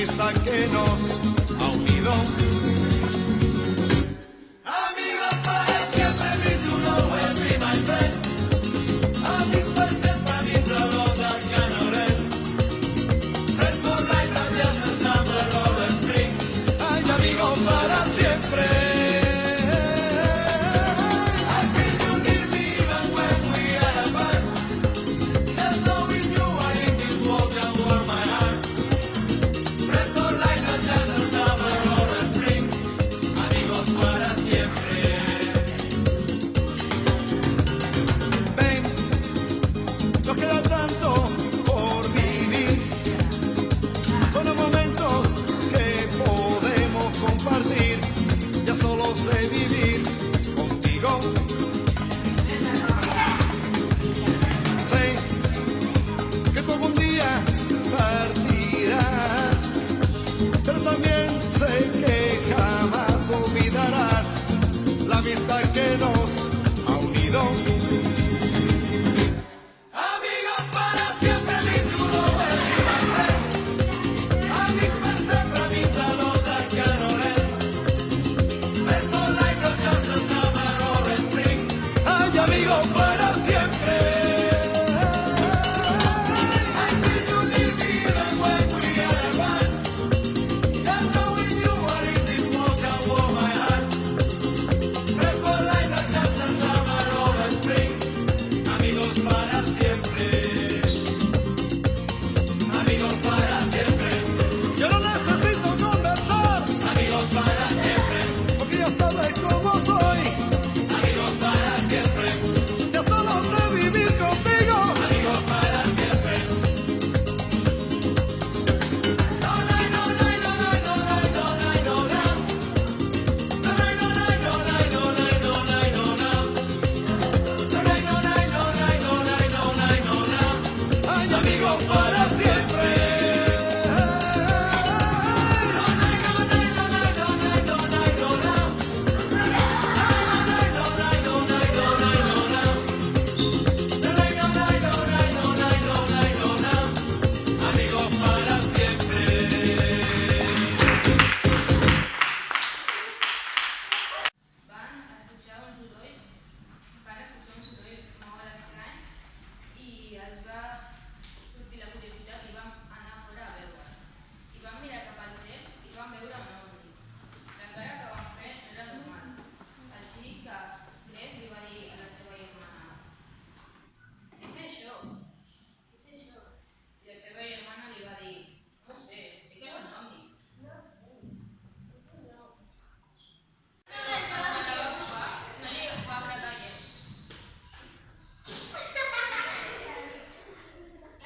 amistad que nos ha unido. Amigos para siempre, me do know will be my friend. Amigos para siempre, me do know that cannot end. Friends for life, not just the summer or the spring. Ay, amigos para siempre. I feel you near me even when we are apart. Just knowing you are in this world can warm my heart. Friends for life, not just the summer or the spring. Amigos para siempre. Ven, nos queda tanto por vivir. Son los momentos que podemos compartir. Ya solo sé vivir contigo. Sé que tú algún día partirás, pero también sé que jamás olvidarás la amistad que nos ha unido. Amigos para siempre, mi duro will be my friend. Amigos para siempre, mi saluda Carolen. Friends for life, not just the summer or the spring. Ay, amigos para siempre. I feel you near me even when we are apart. Just knowing you are in this world can warm my heart. Friends for life, not just the summer or the spring. Amigos para siempre. Amigos para siempre. Yo no necesito conversar. Amigos para siempre. Porque ya sabes cómo soy. Amigos para siempre. Ya solo sé vivir contigo. Amigos para siempre. No, no, no, no, no, no, no, no, no, no, no. No, no, no, no, no, no, no, no, no, no, no, no. No, no, no, no, no, no, no, no, no, no, no. Ay, amigos para siempre. No, no, no, no, no, no, no, no, no, no, no. Amigos para siempre. Van a escuchar un soroll molt estrany i els va sortir la curiositat i vam anar fora a veure. I vam mirar cap al cel i vam veure un ovni. La cara que van fer no era normal. Així que Greg li va dir a la seva germana: "Què és això? Què és això?" I la seva germana li va dir: "No ho sé, és que és un ovni." Quan la va bufar, no li va agradar gens.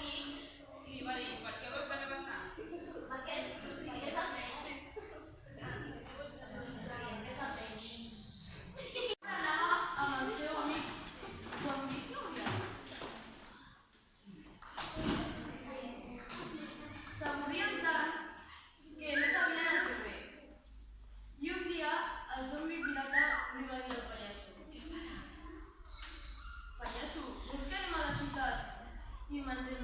I li va dir: "Per què vols repassar?" Amb el seu amic Joan Victòria. S'avorrien tant que no sabien el que fer. I un dia el zombi pirata li va dir al pallasso: "Pallasso, vols que anem a la ciutat i mentre